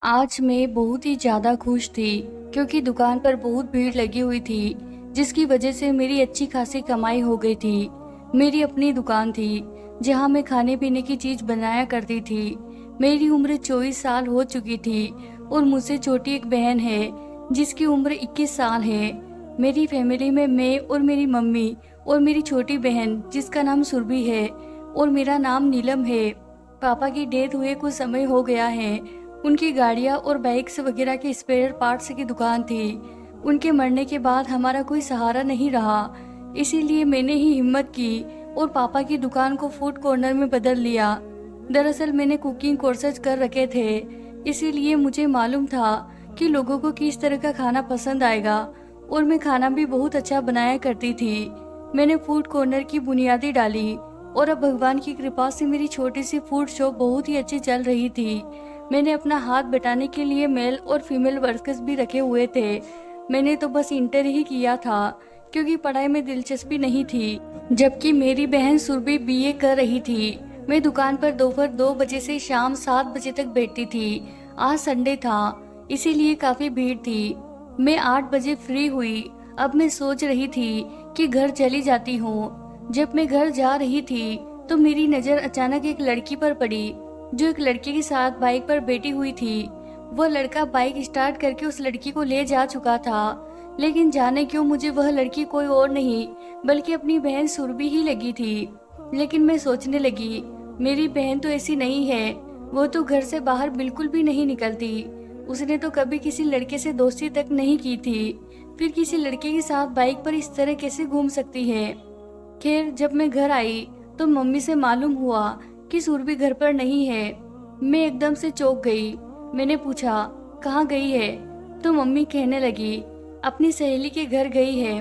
आज मैं बहुत ही ज़्यादा खुश थी क्योंकि दुकान पर बहुत भीड़ लगी हुई थी, जिसकी वजह से मेरी अच्छी खासी कमाई हो गई थी। मेरी अपनी दुकान थी जहां मैं खाने पीने की चीज़ बनाया करती थी। मेरी उम्र 24 साल हो चुकी थी और मुझसे छोटी एक बहन है जिसकी उम्र 21 साल है। मेरी फैमिली में मैं और मेरी मम्मी और मेरी छोटी बहन जिसका नाम सुरभि है और मेरा नाम नीलम है। पापा की डेथ हुए कुछ समय हो गया है। उनकी गाड़ियाँ और बाइक्स वगैरह के स्पेयर पार्ट्स की दुकान थी। उनके मरने के बाद हमारा कोई सहारा नहीं रहा, इसीलिए मैंने ही हिम्मत की और पापा की दुकान को फूड कॉर्नर में बदल लिया। दरअसल मैंने कुकिंग कोर्सेज कर रखे थे, इसीलिए मुझे मालूम था कि लोगों को किस तरह का खाना पसंद आएगा और मैं खाना भी बहुत अच्छा बनाया करती थी। मैंने फूड कॉर्नर की बुनियादी डाली और अब भगवान की कृपा से मेरी छोटी सी फूड शॉप बहुत ही अच्छी चल रही थी। मैंने अपना हाथ बटाने के लिए मेल और फीमेल वर्कर्स भी रखे हुए थे। मैंने तो बस इंटर ही किया था क्योंकि पढ़ाई में दिलचस्पी नहीं थी, जबकि मेरी बहन सुरभि बीए कर रही थी। मैं दुकान पर दोपहर 2 बजे से शाम 7 बजे तक बैठती थी। आज संडे था, इसीलिए काफी भीड़ थी। मैं 8 बजे फ्री हुई। अब मैं सोच रही थी कि घर चली जाती हूँ। जब मैं घर जा रही थी तो मेरी नजर अचानक एक लड़की पर पड़ी जो एक लड़के के साथ बाइक पर बैठी हुई थी। वह लड़का बाइक स्टार्ट करके उस लड़की को ले जा चुका था, लेकिन जाने क्यों मुझे वह लड़की कोई और नहीं बल्कि अपनी बहन सुरभि ही लगी थी। लेकिन मैं सोचने लगी, मेरी बहन तो ऐसी नहीं है। वो तो घर से बाहर बिल्कुल भी नहीं निकलती। उसने तो कभी किसी लड़के से दोस्ती तक नहीं की थी, फिर किसी लड़के के साथ बाइक पर इस तरह कैसे घूम सकती है। खैर, जब मैं घर आई तो मम्मी से मालूम हुआ कि सुरभि घर पर नहीं है। मैं एकदम से चौंक गई। मैंने पूछा, कहाँ गई है? तो मम्मी कहने लगी, अपनी सहेली के घर गई है।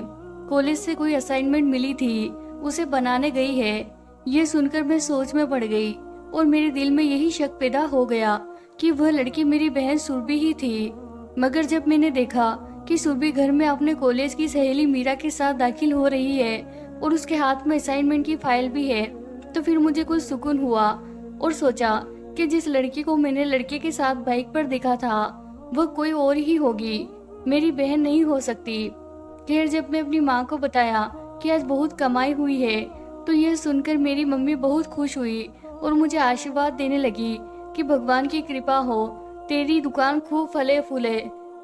कॉलेज से कोई असाइनमेंट मिली थी, उसे बनाने गई है। ये सुनकर मैं सोच में पड़ गई और मेरे दिल में यही शक पैदा हो गया कि वह लड़की मेरी बहन सुरभि ही थी। मगर जब मैंने देखा कि सुरभि घर में अपने कॉलेज की सहेली मीरा के साथ दाखिल हो रही है और उसके हाथ में असाइनमेंट की फाइल भी है, तो फिर मुझे कुछ सुकून हुआ और सोचा कि जिस लड़की को मैंने लड़के के साथ बाइक पर देखा था वह कोई और ही होगी, मेरी बहन नहीं हो सकती। खैर, जब मैं अपनी माँ को बताया कि आज बहुत कमाई हुई है तो यह सुनकर मेरी मम्मी बहुत खुश हुई और मुझे आशीर्वाद देने लगी कि भगवान की कृपा हो, तेरी दुकान खूब फले फूले।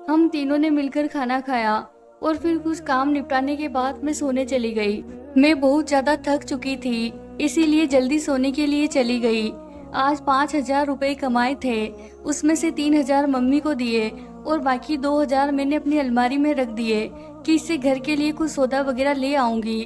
हम तीनों ने मिलकर खाना खाया और फिर कुछ काम निपटाने के बाद मैं सोने चली गई। मैं बहुत ज्यादा थक चुकी थी, इसीलिए जल्दी सोने के लिए चली गई। आज 5,000 रुपए कमाए थे, उसमें से 3,000 मम्मी को दिए और बाकी 2,000 मैंने अपनी अलमारी में रख दिए कि इससे घर के लिए कुछ सौदा वगैरह ले आऊंगी।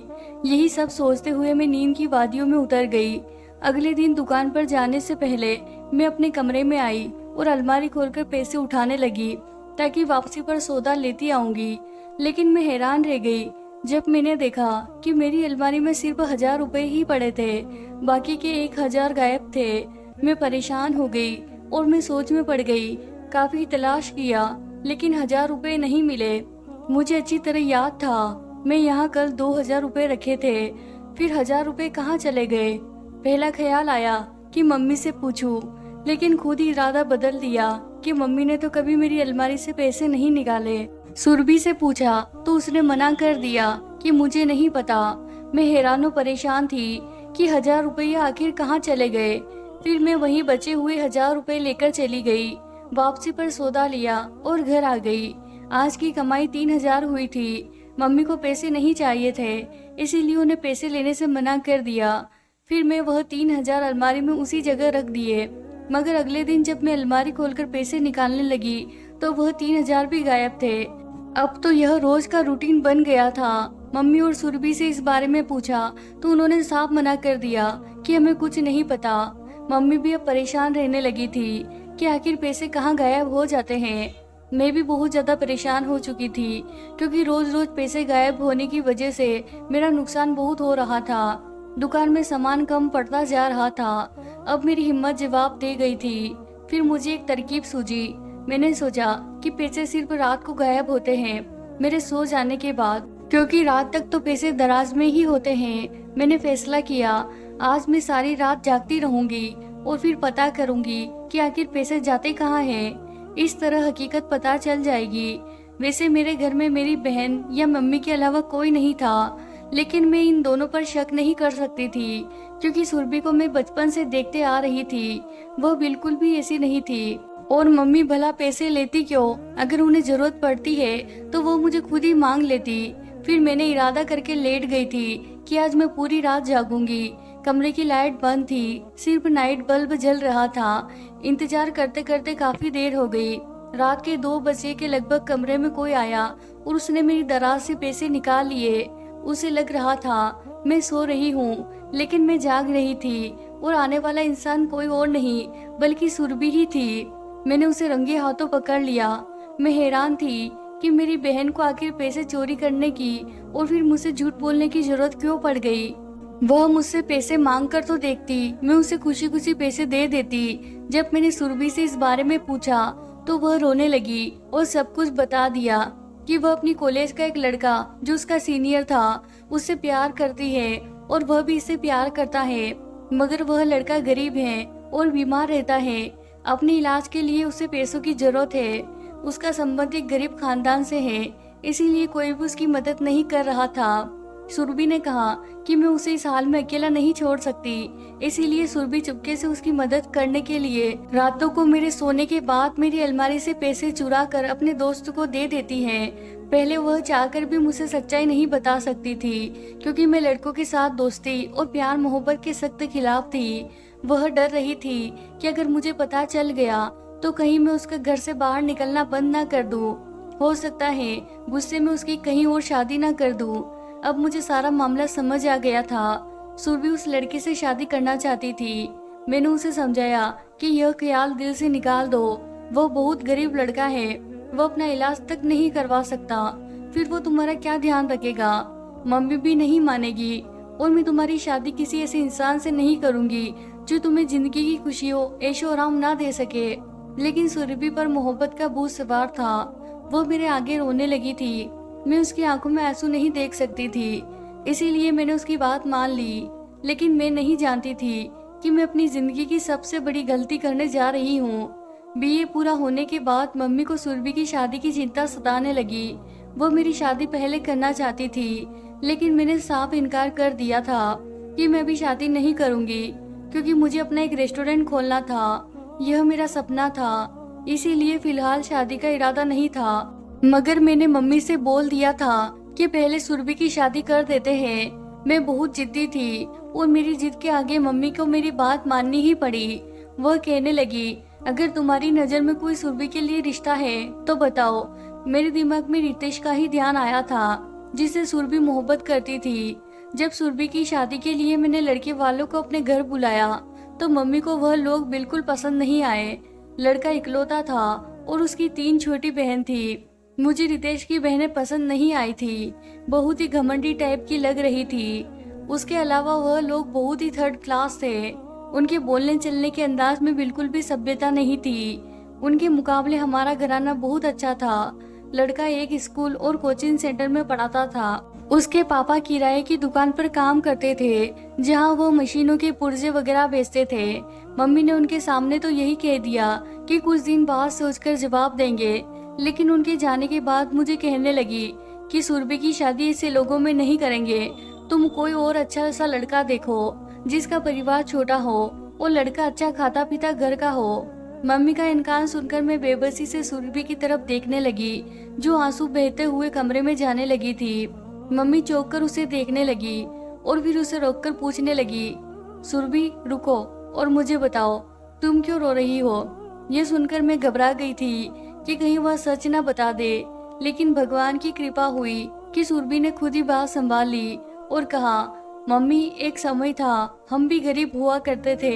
यही सब सोचते हुए मैं नींद की वादियों में उतर गई। अगले दिन दुकान पर जाने से पहले मैं अपने कमरे में आई और अलमारी खोलकर पैसे उठाने लगी ताकि वापसी पर सौदा लेती आऊंगी। लेकिन मैं हैरान रह गई जब मैंने देखा कि मेरी अलमारी में सिर्फ 1,000 रुपए ही पड़े थे, बाकी के 1,000 गायब थे। मैं परेशान हो गई और मैं सोच में पड़ गई। काफी तलाश किया लेकिन 1,000 रुपए नहीं मिले। मुझे अच्छी तरह याद था मैं यहाँ कल 2,000 रुपए रखे थे, फिर 1,000 रुपए कहाँ चले गए। पहला ख्याल आया कि मम्मी से पूछूं, लेकिन खुद ही इरादा बदल दिया कि मम्मी ने तो कभी मेरी अलमारी से पैसे नहीं निकाले। सुरभि से पूछा तो उसने मना कर दिया कि मुझे नहीं पता। मैं हैरान परेशान थी कि 1,000 रुपये आखिर कहाँ चले गए। फिर मैं वहीं बचे हुए 1,000 रुपये लेकर चली गई। वापसी पर सौदा लिया और घर आ गई। आज की कमाई 3,000 हुई थी। मम्मी को पैसे नहीं चाहिए थे, इसीलिए उन्हें पैसे लेने से मना कर दिया। फिर मैं वह 3,000 अलमारी में उसी जगह रख दिए। मगर अगले दिन जब मैं अलमारी खोलकर पैसे निकालने लगी तो वह 3,000 भी गायब थे। अब तो यह रोज का रूटीन बन गया था। मम्मी और सुरभि से इस बारे में पूछा तो उन्होंने साफ मना कर दिया कि हमें कुछ नहीं पता। मम्मी भी अब परेशान रहने लगी थी कि आखिर पैसे कहाँ गायब हो जाते हैं। मैं भी बहुत ज्यादा परेशान हो चुकी थी क्योंकि रोज रोज पैसे गायब होने की वजह से मेरा नुकसान बहुत हो रहा था। दुकान में सामान कम पड़ता जा रहा था। अब मेरी हिम्मत जवाब दे गई थी। फिर मुझे एक तरकीब सूझी। मैंने सोचा कि पैसे सिर्फ रात को गायब होते हैं मेरे सो जाने के बाद, क्योंकि रात तक तो पैसे दराज में ही होते हैं। मैंने फैसला किया, आज मैं सारी रात जागती रहूंगी और फिर पता करूंगी कि आखिर पैसे जाते कहाँ हैं। इस तरह हकीकत पता चल जाएगी। वैसे मेरे घर में मेरी बहन या मम्मी के अलावा कोई नहीं था, लेकिन मैं इन दोनों पर शक नहीं कर सकती थी, क्योंकि सुरभि को मैं बचपन से देखते आ रही थी। वह बिल्कुल भी ऐसी नहीं थी। और मम्मी भला पैसे लेती क्यों? अगर उन्हें जरूरत पड़ती है तो वो मुझे खुद ही मांग लेती। फिर मैंने इरादा करके लेट गई थी कि आज मैं पूरी रात जागूंगी। कमरे की लाइट बंद थी, सिर्फ नाइट बल्ब जल रहा था। इंतजार करते करते काफी देर हो गई। रात के 2 बजे के लगभग कमरे में कोई आया और उसने मेरी दराज से पैसे निकाल लिए। उसे लग रहा था मैं सो रही हूँ, लेकिन मैं जाग रही थी और आने वाला इंसान कोई और नहीं बल्कि सुरभि ही थी। मैंने उसे रंगे हाथों पकड़ लिया। मैं हैरान थी कि मेरी बहन को आखिर पैसे चोरी करने की और फिर मुझसे झूठ बोलने की जरूरत क्यों पड़ गई। वह मुझसे पैसे मांग कर तो देखती, मैं उसे खुशी खुशी पैसे दे देती। जब मैंने सुरभि से इस बारे में पूछा तो वह रोने लगी और सब कुछ बता दिया कि वह अपनी कॉलेज का एक लड़का जो उसका सीनियर था उससे प्यार करती है और वह भी इससे प्यार करता है, मगर वह लड़का गरीब है और बीमार रहता है। अपने इलाज के लिए उसे पैसों की जरूरत है। उसका संबंध एक गरीब खानदान से है, इसीलिए कोई भी उसकी मदद नहीं कर रहा था। सुरभि ने कहा कि मैं उसे इस हाल में अकेला नहीं छोड़ सकती, इसीलिए सुरभि चुपके से उसकी मदद करने के लिए रातों को मेरे सोने के बाद मेरी अलमारी से पैसे चुरा कर अपने दोस्त को दे देती है। पहले वह चाहकर भी मुझसे सच्चाई नहीं बता सकती थी, क्योंकि मैं लड़कों के साथ दोस्ती और प्यार मोहब्बत के सख्त खिलाफ थी। वह डर रही थी कि अगर मुझे पता चल गया तो कहीं मैं उसके घर से बाहर निकलना बंद ना कर दूं। हो सकता है गुस्से में उसकी कहीं और शादी ना कर दूं। अब मुझे सारा मामला समझ आ गया था। सुरभि उस लड़के से शादी करना चाहती थी। मैंने उसे समझाया कि यह ख्याल दिल से निकाल दो। वह बहुत गरीब लड़का है, वह अपना इलाज तक नहीं करवा सकता, फिर वो तुम्हारा क्या ध्यान रखेगा? मम्मी भी नहीं मानेगी और मैं तुम्हारी शादी किसी ऐसे इंसान से नहीं करूंगी जो तुम्हें जिंदगी की खुशियों ऐशो आराम ना दे सके। लेकिन सुरभि पर मोहब्बत का भूत सवार था। वह मेरे आगे रोने लगी थी। मैं उसकी आंखों में आंसू नहीं देख सकती थी, इसीलिए मैंने उसकी बात मान ली। लेकिन मैं नहीं जानती थी कि मैं अपनी जिंदगी की सबसे बड़ी गलती करने जा रही हूँ। बीए पूरा होने के बाद मम्मी को सुरभि की शादी की चिंता सताने लगी। वो मेरी शादी पहले करना चाहती थी, लेकिन मैंने साफ इनकार कर दिया था कि मैं अभी शादी नहीं करूंगी, क्योंकि मुझे अपना एक रेस्टोरेंट खोलना था। यह मेरा सपना था, इसीलिए फिलहाल शादी का इरादा नहीं था। मगर मैंने मम्मी से बोल दिया था कि पहले सुरभि की शादी कर देते हैं। मैं बहुत जिद्दी थी और मेरी जिद के आगे मम्मी को मेरी बात माननी ही पड़ी। वह कहने लगी, अगर तुम्हारी नजर में कोई सुरभि के लिए रिश्ता है तो बताओ। मेरे दिमाग में रितेश का ही ध्यान आया था, जिससे सुरभि मोहब्बत करती थी। जब सुरभि की शादी के लिए मैंने लड़के वालों को अपने घर बुलाया तो मम्मी को वह लोग बिल्कुल पसंद नहीं आए। लड़का इकलौता था और उसकी 3 छोटी बहन थी। मुझे रितेश की बहनें पसंद नहीं आई थी, बहुत ही घमंडी टाइप की लग रही थी। उसके अलावा वह लोग बहुत ही थर्ड क्लास थे। उनके बोलने चलने के अंदाज में बिल्कुल भी सभ्यता नहीं थी। उनके मुकाबले हमारा घराना बहुत अच्छा था। लड़का एक स्कूल और कोचिंग सेंटर में पढ़ाता था। उसके पापा किराए की दुकान पर काम करते थे, जहां वो मशीनों के पुर्जे वगैरह बेचते थे। मम्मी ने उनके सामने तो यही कह दिया कि कुछ दिन बाद सोचकर जवाब देंगे, लेकिन उनके जाने के बाद मुझे कहने लगी कि सुरभि की शादी ऐसे लोगों में नहीं करेंगे। तुम कोई और अच्छा सा लड़का देखो जिसका परिवार छोटा हो और लड़का अच्छा खाता पीता घर का हो। मम्मी का इनकार सुनकर मैं बेबसी से सुरभि की तरफ देखने लगी, जो आंसू बहते हुए कमरे में जाने लगी थी। मम्मी चौंक कर उसे देखने लगी और फिर उसे रोककर पूछने लगी, सुरभि रुको और मुझे बताओ तुम क्यों रो रही हो? यह सुनकर मैं घबरा गई थी कि कहीं वह सच न बता दे, लेकिन भगवान की कृपा हुई कि सुरभि ने खुद ही बात संभाल ली और कहा, मम्मी एक समय था, हम भी गरीब हुआ करते थे,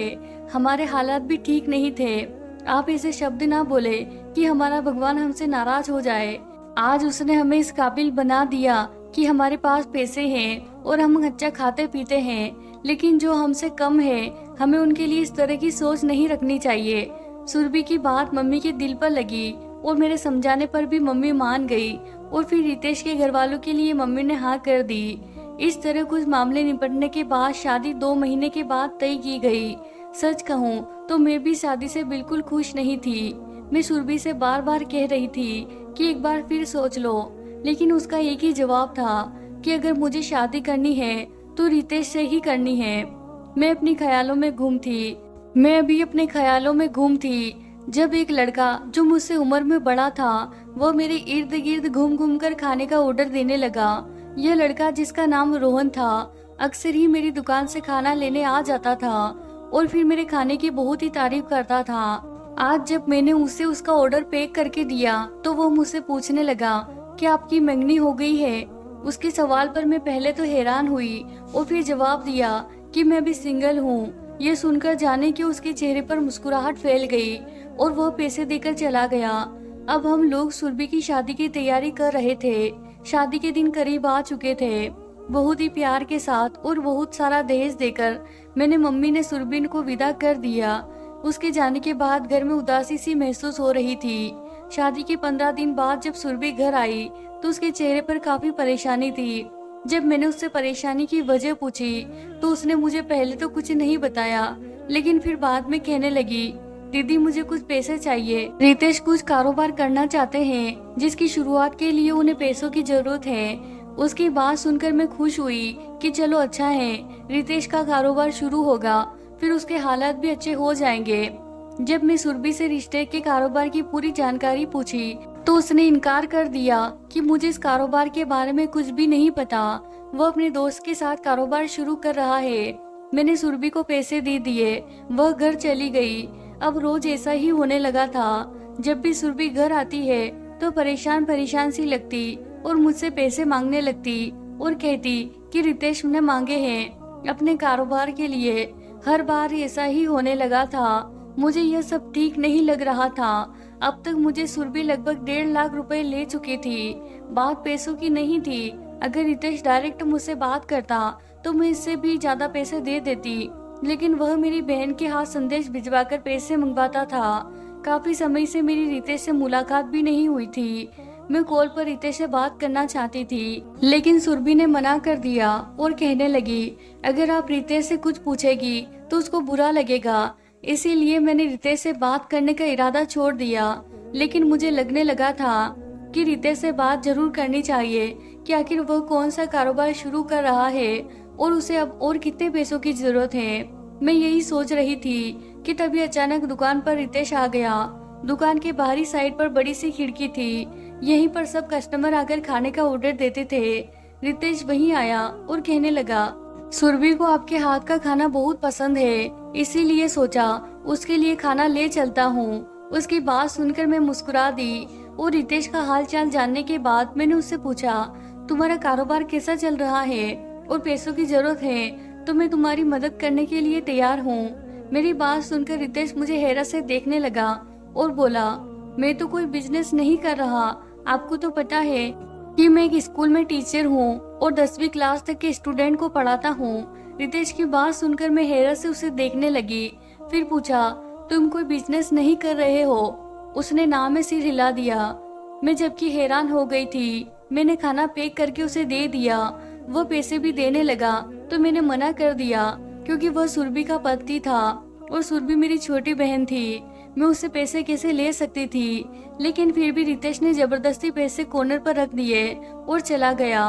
हमारे हालात भी ठीक नहीं थे। आप ऐसे शब्द ना बोले कि हमारा भगवान हमसे नाराज हो जाए। आज उसने हमें इस काबिल बना दिया कि हमारे पास पैसे हैं और हम अच्छा खाते पीते हैं, लेकिन जो हमसे कम है हमें उनके लिए इस तरह की सोच नहीं रखनी चाहिए। सुरभि की बात मम्मी के दिल पर लगी और मेरे समझाने पर भी मम्मी मान गई और फिर रितेश के घर वालों के लिए मम्मी ने हाँ कर दी। इस तरह कुछ मामले निपटने के बाद शादी 2 महीने के बाद तय की गई। सच कहूँ तो मैं भी शादी से बिल्कुल खुश नहीं थी। मैं सुरभि से बार बार कह रही थी कि एक बार फिर सोच लो, लेकिन उसका एक ही जवाब था कि अगर मुझे शादी करनी है तो रितेश से ही करनी है। मैं अपने ख्यालों में गुम थी जब एक लड़का जो मुझसे उम्र में बड़ा था वह मेरे इर्द गिर्द घूम घूम कर खाने का ऑर्डर देने लगा। यह लड़का, जिसका नाम रोहन था, अक्सर ही मेरी दुकान से खाना लेने आ जाता था और फिर मेरे खाने की बहुत ही तारीफ करता था। आज जब मैंने उसे उसका ऑर्डर पैक करके दिया तो वो मुझसे पूछने लगा कि आपकी मंगनी हो गई है। उसके सवाल पर मैं पहले तो हैरान हुई और फिर जवाब दिया कि मैं भी सिंगल हूँ। ये सुनकर जाने कि उसके चेहरे पर मुस्कुराहट फैल गई और वह पैसे देकर चला गया। अब हम लोग सुरभि की शादी की तैयारी कर रहे थे। शादी के दिन करीब आ चुके थे। बहुत ही प्यार के साथ और बहुत सारा दहेज देकर मैंने मम्मी ने सुरभि को विदा कर दिया। उसके जाने के बाद घर में उदासी सी महसूस हो रही थी। शादी के 15 दिन बाद जब सुरभि घर आई तो उसके चेहरे पर काफी परेशानी थी। जब मैंने उससे परेशानी की वजह पूछी तो उसने मुझे पहले तो कुछ नहीं बताया, लेकिन फिर बाद में कहने लगी, दीदी मुझे कुछ पैसे चाहिए। रितेश कुछ कारोबार करना चाहते हैं जिसकी शुरुआत के लिए उन्हें पैसों की जरूरत है। उसकी बात सुनकर मैं खुश हुई कि चलो अच्छा है, रितेश का कारोबार शुरू होगा, फिर उसके हालात भी अच्छे हो जाएंगे। जब मैं सुरभि से रिश्ते के कारोबार की पूरी जानकारी पूछी तो उसने इनकार कर दिया कि मुझे इस कारोबार के बारे में कुछ भी नहीं पता। वह अपने दोस्त के साथ कारोबार शुरू कर रहा है। मैंने सुरभि को पैसे दे दिए, वह घर चली गई। अब रोज ऐसा ही होने लगा था। जब भी सुरभि घर आती है तो परेशान परेशान सी लगती और मुझसे पैसे मांगने लगती और कहती कि रितेश ने मांगे हैं अपने कारोबार के लिए। हर बार ऐसा ही होने लगा था। मुझे यह सब ठीक नहीं लग रहा था। अब तक मुझे सुरभि लगभग 1.5 लाख रुपए ले चुकी थी। बात पैसों की नहीं थी। अगर रितेश डायरेक्ट मुझसे बात करता तो मैं इससे भी ज्यादा पैसे दे देती, लेकिन वह मेरी बहन के हाथ संदेश भिजवाकर पैसे मंगवाता था। काफी समय से मेरी रितेश से मुलाकात भी नहीं हुई थी। मैं कॉल पर रितेश से बात करना चाहती थी, लेकिन सुरभि ने मना कर दिया और कहने लगी, अगर आप रितेश से कुछ पूछेगी तो उसको बुरा लगेगा। इसीलिए मैंने रितेश से बात करने का इरादा छोड़ दिया। लेकिन मुझे लगने लगा था कि रितेश से बात जरूर करनी चाहिए कि आखिर वह कौन सा कारोबार शुरू कर रहा है और उसे अब और कितने पैसों की जरूरत है। मैं यही सोच रही थी कि तभी अचानक दुकान पर रितेश आ गया। दुकान के बाहरी साइड पर बड़ी सी खिड़की थी। यहीं पर सब कस्टमर आकर खाने का ऑर्डर देते थे। रितेश वहीं आया और कहने लगा, सुरभि को आपके हाथ का खाना बहुत पसंद है, इसीलिए सोचा उसके लिए खाना ले चलता हूँ। उसकी बात सुनकर मैं मुस्कुरा दी और रितेश का हाल चाल जानने के बाद मैंने उससे पूछा, तुम्हारा कारोबार कैसा चल रहा है और पैसों की जरूरत है तो मैं तुम्हारी मदद करने के लिए तैयार हूँ। मेरी बात सुनकर रितेश मुझे हैरत से देखने लगा और बोला, मैं तो कोई बिजनेस नहीं कर रहा। आपको तो पता है कि मैं एक स्कूल में टीचर हूँ और 10वीं क्लास तक के स्टूडेंट को पढ़ाता हूँ। रितेश की बात सुनकर मैं हैरत से उसे देखने लगी। फिर पूछा, तुम कोई बिजनेस नहीं कर रहे हो? उसने ना में सिर हिला दिया। मैं जबकि हैरान हो गई थी। मैंने खाना पैक करके उसे दे दिया। वह पैसे भी देने लगा तो मैंने मना कर दिया क्योंकि वह सुरभि का पति था और सुरभि मेरी छोटी बहन थी। मैं उससे पैसे कैसे ले सकती थी? लेकिन फिर भी रितेश ने जबरदस्ती पैसे कॉर्नर पर रख दिए और चला गया।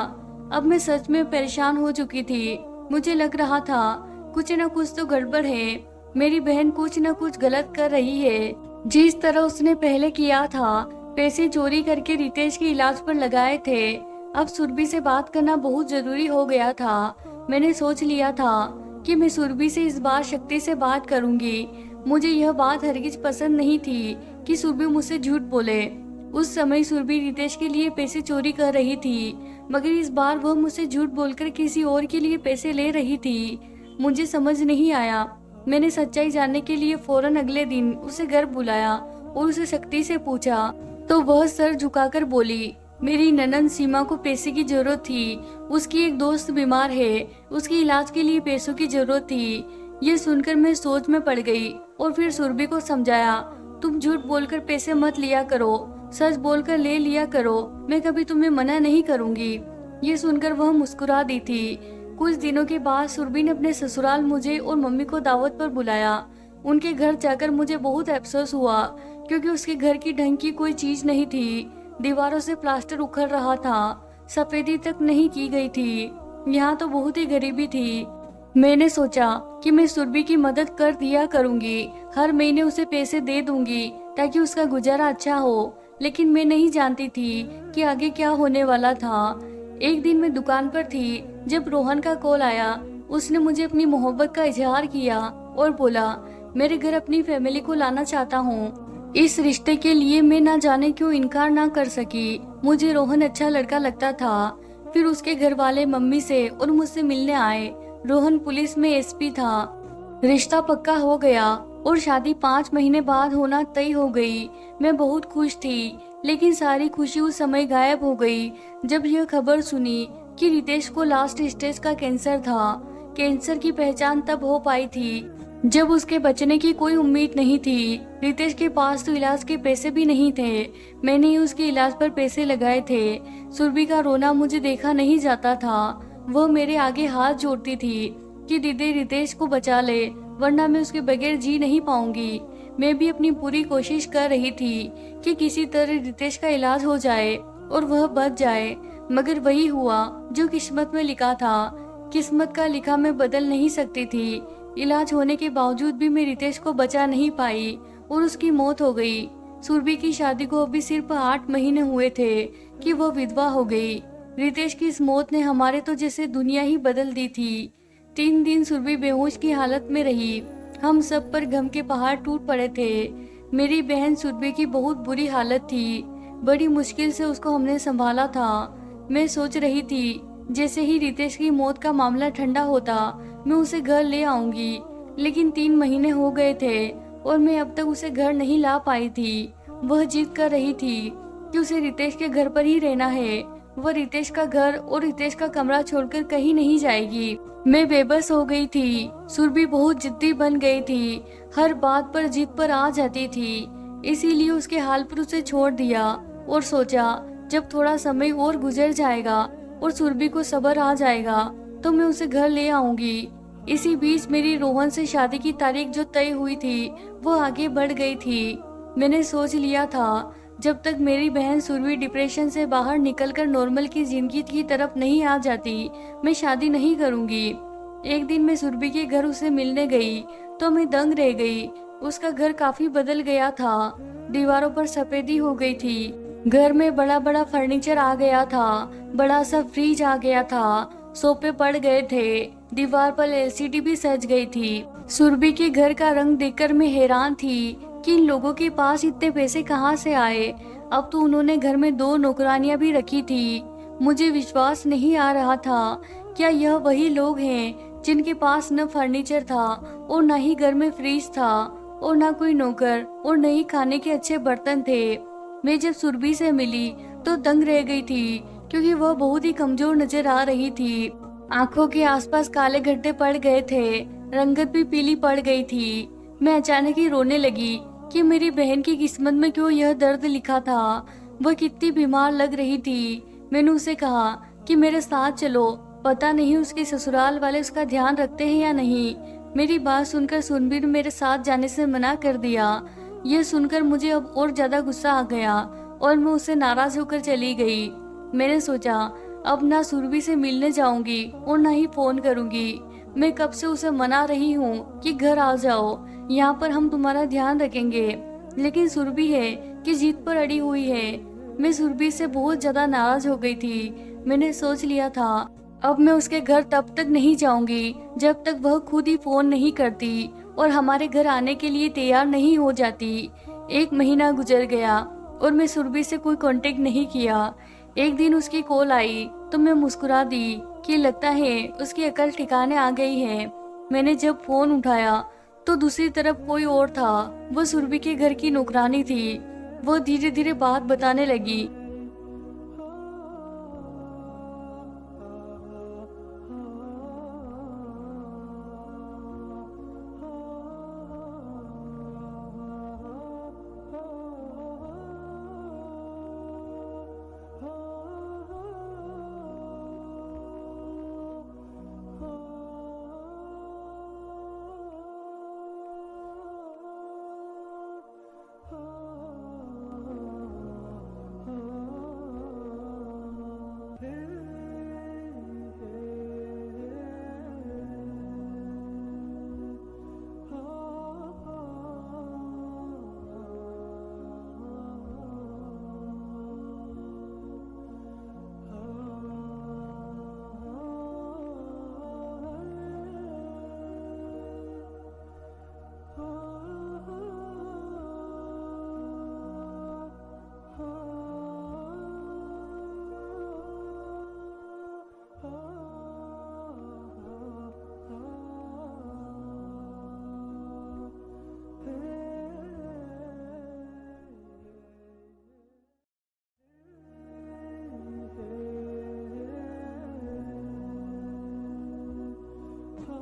अब मैं सच में परेशान हो चुकी थी। मुझे लग रहा था कुछ न कुछ तो गड़बड़ है। मेरी बहन कुछ न कुछ गलत कर रही है। जिस तरह उसने पहले किया था, पैसे चोरी करके रितेश के इलाज पर लगाए थे। अब सुरभि से बात करना बहुत जरूरी हो गया था। मैंने सोच लिया था कि मैं सुरभि से इस बार शक्ति से बात करूंगी। मुझे यह बात हरगिज पसंद नहीं थी कि सुरभि मुझसे झूठ बोले। उस समय सुरभि रितेश के लिए पैसे चोरी कर रही थी, मगर इस बार वह मुझसे झूठ बोलकर किसी और के लिए पैसे ले रही थी। मुझे समझ नहीं आया। मैंने सच्चाई जानने के लिए फौरन अगले दिन उसे घर बुलाया और उसे शक्ति से पूछा तो वह सर झुकाकर बोली, मेरी ननद सीमा को पैसे की जरूरत थी। उसकी एक दोस्त बीमार है, उसके इलाज के लिए पैसों की जरूरत थी। ये सुनकर मैं सोच में पड़ गई और फिर सुरभि को समझाया, तुम झूठ बोलकर पैसे मत लिया करो, सच बोलकर ले लिया करो। मैं कभी तुम्हें मना नहीं करूंगी। ये सुनकर वह मुस्कुरा दी थी। कुछ दिनों के बाद सुरभि ने अपने ससुराल मुझे और मम्मी को दावत पर बुलाया। उनके घर जाकर मुझे बहुत अफसोस हुआ क्योंकि उसके घर की ढंग की कोई चीज नहीं थी। दीवारों से प्लास्टर उखड़ रहा था, सफेदी तक नहीं की गई थी। यहाँ तो बहुत ही गरीबी थी। मैंने सोचा कि मैं सुरभि की मदद कर दिया करूंगी, हर महीने उसे पैसे दे दूंगी ताकि उसका गुजारा अच्छा हो। लेकिन मैं नहीं जानती थी कि आगे क्या होने वाला था। एक दिन मैं दुकान पर थी जब रोहन का कॉल आया। उसने मुझे अपनी मोहब्बत का इजहार किया और बोला, मेरे घर अपनी फैमिली को लाना चाहता हूँ। इस रिश्ते के लिए मैं ना जाने क्यों इनकार ना कर सकी। मुझे रोहन अच्छा लड़का लगता था। फिर उसके घर वाले मम्मी से और मुझसे मिलने आए। रोहन पुलिस में एसपी था। रिश्ता पक्का हो गया और शादी 5 महीने बाद होना तय हो गई। मैं बहुत खुश थी, लेकिन सारी खुशी उस समय गायब हो गई जब यह खबर सुनी कि रितेश को लास्ट स्टेज का कैंसर था। कैंसर की पहचान तब हो पाई थी जब उसके बचने की कोई उम्मीद नहीं थी। रितेश के पास तो इलाज के पैसे भी नहीं थे। मैंने ही उसके इलाज पर पैसे लगाए थे। सुरभि का रोना मुझे देखा नहीं जाता था। वह मेरे आगे हाथ जोड़ती थी कि दीदी रितेश को बचा ले, वरना मैं उसके बगैर जी नहीं पाऊंगी। मैं भी अपनी पूरी कोशिश कर रही थी कि किसी तरह रितेश का इलाज हो जाए और वह बच जाए, मगर वही हुआ जो किस्मत में लिखा था। किस्मत का लिखा मैं बदल नहीं सकती थी। इलाज होने के बावजूद भी मैं रितेश को बचा नहीं पाई और उसकी मौत हो गई। सुरभि की शादी को अभी सिर्फ 8 महीने हुए थे कि वह विधवा हो गई। रितेश की इस मौत ने हमारे तो जैसे दुनिया ही बदल दी थी। 3 दिन सुरभि बेहोश की हालत में रही। हम सब पर गम के पहाड़ टूट पड़े थे। मेरी बहन सुरभि की बहुत बुरी हालत थी। बड़ी मुश्किल से उसको हमने संभाला था। मैं सोच रही थी जैसे ही रितेश की मौत का मामला ठंडा होता मैं उसे घर ले आऊंगी, लेकिन 3 महीने हो गए थे और मैं अब तक उसे घर नहीं ला पाई थी। वह जिद कर रही थी कि उसे रितेश के घर पर ही रहना है। वह रितेश का घर और रितेश का कमरा छोड़कर कहीं नहीं जाएगी। मैं बेबस हो गई थी। सुरभि बहुत जिद्दी बन गई थी, हर बात पर जिद पर आ जाती थी। इसीलिए उसके हाल पर उसे छोड़ दिया और सोचा जब थोड़ा समय और गुजर जाएगा और सुरभि को सब्र आ जाएगा तो मैं उसे घर ले आऊंगी। इसी बीच मेरी रोहन से शादी की तारीख जो तय हुई थी वो आगे बढ़ गई थी। मैंने सोच लिया था जब तक मेरी बहन सुरभि डिप्रेशन से बाहर निकलकर नॉर्मल की जिंदगी की तरफ नहीं आ जाती मैं शादी नहीं करूंगी। एक दिन मैं सुरभि के घर उसे मिलने गई तो मैं दंग रह गई। उसका घर काफी बदल गया था। दीवारों पर सफेदी हो गई थी। घर में बड़ा बड़ा फर्नीचर आ गया था। बड़ा सा फ्रिज आ गया था। सोफे पड़ गए थे। दीवार पर एलसीडी भी सज गई थी। सुरभि के घर का रंग देखकर मैं हैरान थी कि इन लोगों के पास इतने पैसे कहाँ से आए। अब तो उन्होंने घर में 2 नौकरानियां भी रखी थी। मुझे विश्वास नहीं आ रहा था। क्या यह वही लोग हैं जिनके पास न फर्नीचर था और न ही घर में फ्रिज था और न कोई नौकर और न ही खाने के अच्छे बर्तन थे। मैं जब सुरभि से मिली तो दंग रह गई थी, क्योंकि वह बहुत ही कमजोर नजर आ रही थी। आंखों के आसपास काले गड्ढे पड़ गए थे। रंगत भी पीली पड़ गई थी। मैं अचानक ही रोने लगी कि मेरी बहन की किस्मत में क्यों यह दर्द लिखा था। वह कितनी बीमार लग रही थी। मैंने उसे कहा कि मेरे साथ चलो, पता नहीं उसके ससुराल वाले उसका ध्यान रखते हैं या नहीं। मेरी बात सुनकर सुनबीर मेरे साथ जाने से मना कर दिया। यह सुनकर मुझे अब और ज्यादा गुस्सा आ गया और मैं उससे नाराज होकर चली गई। मैंने सोचा अब ना सुरभि से मिलने जाऊंगी और ना ही फोन करूंगी। मैं कब से उसे मना रही हूँ कि घर आ जाओ, यहाँ पर हम तुम्हारा ध्यान रखेंगे, लेकिन सुरभि है कि जीत पर अड़ी हुई है। मैं सुरभि से बहुत ज्यादा नाराज हो गई थी। मैंने सोच लिया था अब मैं उसके घर तब तक नहीं जाऊंगी जब तक वह खुद ही फोन नहीं करती और हमारे घर आने के लिए तैयार नहीं हो जाती। 1 महीना गुजर गया और मैं सुरभि से कोई कांटेक्ट नहीं किया। एक दिन उसकी कॉल आई तो मैं मुस्कुरा दी कि लगता है उसकी अकल ठिकाने आ गई है। मैंने जब फोन उठाया तो दूसरी तरफ कोई और था। वो सुरभि के घर की नौकरानी थी। वो धीरे धीरे बात बताने लगी।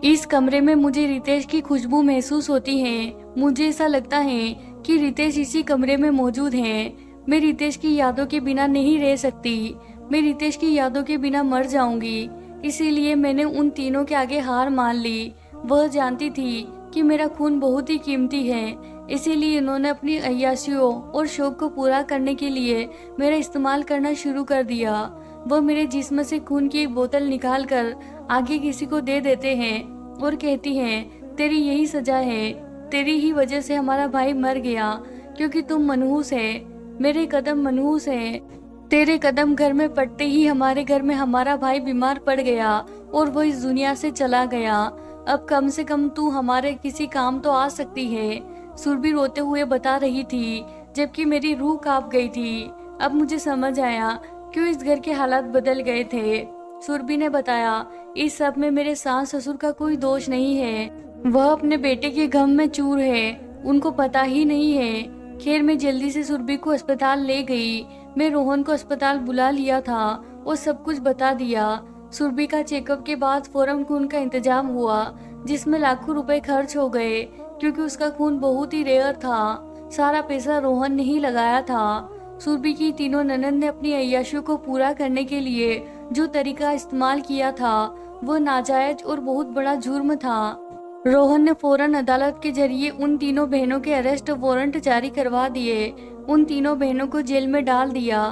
इस कमरे में मुझे रितेश की खुशबू महसूस होती है। मुझे ऐसा लगता है कि रितेश इसी कमरे में मौजूद है। मैं रितेश की यादों के बिना नहीं रह सकती। मैं रितेश की यादों के बिना मर जाऊंगी। इसीलिए मैंने उन तीनों के आगे हार मान ली। वह जानती थी कि मेरा खून बहुत ही कीमती है, इसीलिए उन्होंने अपनी अय्याशियों और शौक को पूरा करने के लिए मेरा इस्तेमाल करना शुरू कर दिया। वह मेरे जिस्म से खून की एक बोतल निकाल कर आगे किसी को दे देते हैं और कहती हैं, तेरी यही सजा है, तेरी ही वजह से हमारा भाई मर गया, क्योंकि तुम मनहूस है। मेरे कदम मनहूस है। तेरे कदम घर में पड़ते ही हमारे घर में हमारा भाई बीमार पड़ गया और वो इस दुनिया से चला गया। अब कम से कम तू हमारे किसी काम तो आ सकती है। सुरभि रोते हुए बता रही थी, जबकि मेरी रूह कांप गई थी। अब मुझे समझ आया क्यों इस घर के हालात बदल गए थे। सुरभि ने बताया, इस सब में मेरे सास ससुर का कोई दोष नहीं है। वह अपने बेटे के गम में चूर है, उनको पता ही नहीं है। खैर, मैं जल्दी से सुरभि को अस्पताल ले गई। मैं रोहन को अस्पताल बुला लिया था और सब कुछ बता दिया। सुरभि का चेकअप के बाद फौरन खून का इंतजाम हुआ, जिसमें लाखों रुपए खर्च हो गए, क्योंकि उसका खून बहुत ही रेयर था। सारा पैसा रोहन ने ही लगाया था। सुरभि की तीनों ननद ने अपनी अय्याशियों को पूरा करने के लिए जो तरीका इस्तेमाल किया था, वो नाजायज और बहुत बड़ा जुर्म था। रोहन ने फौरन अदालत के जरिए उन तीनों बहनों के अरेस्ट वारंट जारी करवा दिए। उन तीनों बहनों को जेल में डाल दिया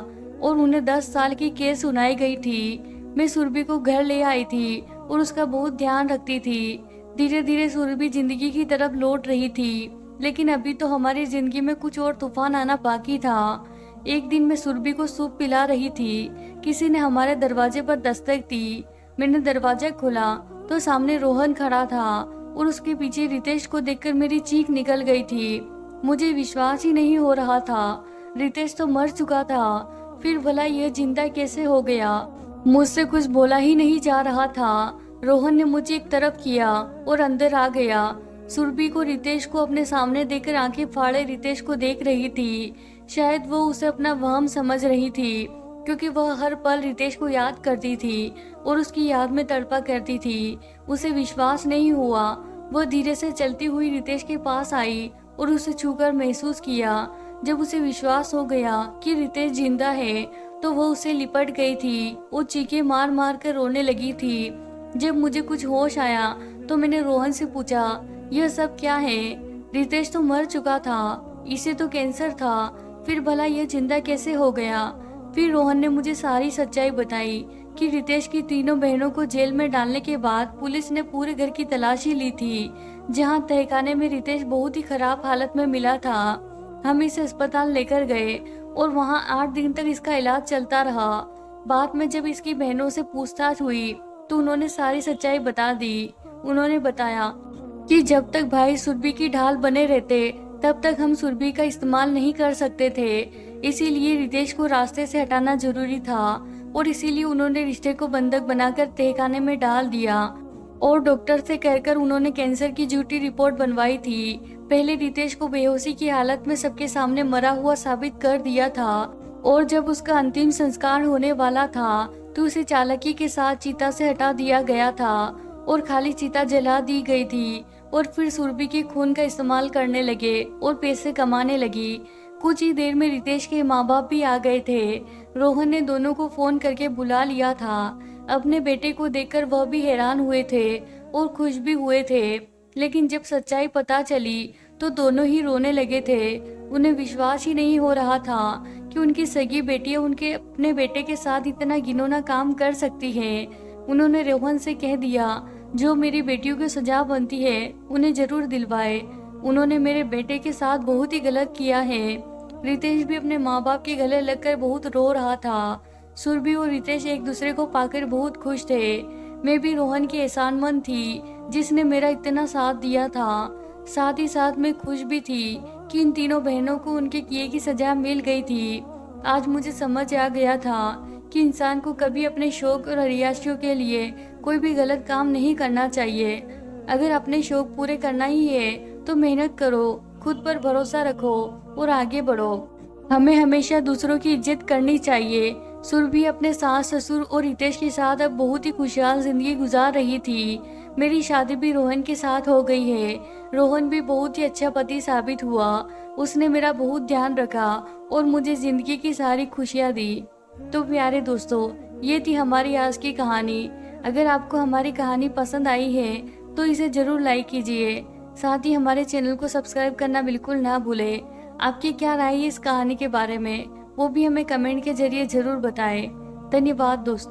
और उन्हें 10 साल की केस सुनाई गई थी। मैं सुरभि को घर ले आई थी और उसका बहुत ध्यान रखती थी। धीरे धीरे सुरभि जिंदगी की तरफ लौट रही थी, लेकिन अभी तो हमारी जिंदगी में कुछ और तूफान आना बाकी था। एक दिन मैं सुरभि को सूप पिला रही थी। किसी ने हमारे दरवाजे पर दस्तक दी। मैंने दरवाजा खोला तो सामने रोहन खड़ा था और उसके पीछे रितेश को देखकर मेरी चीख निकल गई थी। मुझे विश्वास ही नहीं हो रहा था। रितेश तो मर चुका था, फिर भला यह जिंदा कैसे हो गया? मुझसे कुछ बोला ही नहीं जा रहा था। रोहन ने मुझे एक तरफ किया और अंदर आ गया। सुरभि को रितेश को अपने सामने देखकर आंखें फाड़े रितेश को देख रही थी। शायद वो उसे अपना वहम समझ रही थी, क्योंकि वह हर पल रितेश को याद करती थी और उसकी याद में तड़पा करती थी। उसे विश्वास नहीं हुआ। वह धीरे से चलती हुई रितेश के पास आई और उसे छूकर महसूस किया। जब उसे विश्वास हो गया कि रितेश जिंदा है, तो वह उसे लिपट गई थी और चीखें मार मार कर रोने लगी थी। जब मुझे कुछ होश आया तो मैंने रोहन से पूछा, यह सब क्या है? रितेश तो मर चुका था, इसे तो कैंसर था, फिर भला यह जिंदा कैसे हो गया? फिर रोहन ने मुझे सारी सच्चाई बताई कि रितेश की तीनों बहनों को जेल में डालने के बाद पुलिस ने पूरे घर की तलाशी ली थी। जहां तहखाने में रितेश बहुत ही खराब हालत में मिला था। हम इसे अस्पताल लेकर गए और वहां 8 दिन तक इसका इलाज चलता रहा। बाद में जब इसकी बहनों से पूछताछ हुई तो उन्होंने सारी सच्चाई बता दी। उन्होंने बताया कि जब तक भाई सुरभि की ढाल बने रहते, तब तक हम सुरभि का इस्तेमाल नहीं कर सकते थे। इसीलिए रितेश को रास्ते से हटाना जरूरी था और इसीलिए उन्होंने रिश्ते को बंधक बनाकर तहखाने में डाल दिया और डॉक्टर से कहकर उन्होंने कैंसर की झूठी रिपोर्ट बनवाई थी। पहले रितेश को बेहोशी की हालत में सबके सामने मरा हुआ साबित कर दिया था और जब उसका अंतिम संस्कार होने वाला था तो उसे चालाकी के साथ चिता से हटा दिया गया था और खाली चिता जला दी गई थी। और फिर सुरभि के खून का इस्तेमाल करने लगे और पैसे कमाने लगी। कुछ ही देर में रितेश के माँ बाप भी आ गए थे। रोहन ने दोनों को फोन करके बुला लिया था। अपने बेटे को देखकर वह भी हैरान हुए थे और खुश भी हुए थे। लेकिन जब सच्चाई पता चली तो दोनों ही रोने लगे थे। उन्हें विश्वास ही नहीं हो रहा था कि उनकी सगी बेटियां उनके अपने बेटे के साथ इतना घिनौना काम कर सकती है। उन्होंने रोहन से कह दिया, जो मेरी बेटियों की सजा बनती है उन्हें जरूर दिलवाए। उन्होंने मेरे बेटे के साथ बहुत ही गलत किया है। रितेश भी अपने माँ बाप के गले लगकर बहुत रो रहा था। सुरभि और रितेश एक दूसरे को पाकर बहुत खुश थे। मैं भी रोहन की एहसानमंद थी जिसने मेरा इतना साथ दिया था। साथ ही साथ मैं खुश भी थी कि इन तीनों बहनों को उनके किए की सजा मिल गई थी। आज मुझे समझ आ गया था कि इंसान को कभी अपने शौक और अय्याशियों के लिए कोई भी गलत काम नहीं करना चाहिए। अगर अपने शौक पूरे करना ही है तो मेहनत करो, खुद पर भरोसा रखो और आगे बढ़ो। हमें हमेशा दूसरों की इज्जत करनी चाहिए, सुरभि अपने सास ससुर और रितेश के साथ अब बहुत ही खुशहाल जिंदगी गुजार रही थी। मेरी शादी भी रोहन के साथ हो गई है। रोहन भी बहुत ही अच्छा पति साबित हुआ। उसने मेरा बहुत ध्यान रखा और मुझे जिंदगी की सारी खुशियाँ दी। तो प्यारे दोस्तों, ये थी हमारी आज की कहानी। अगर आपको हमारी कहानी पसंद आई है तो इसे जरूर लाइक कीजिए। साथ ही हमारे चैनल को सब्सक्राइब करना बिल्कुल ना भूलें। आपकी क्या राय है इस कहानी के बारे में, वो भी हमें कमेंट के जरिए जरूर बताएं। धन्यवाद दोस्तों।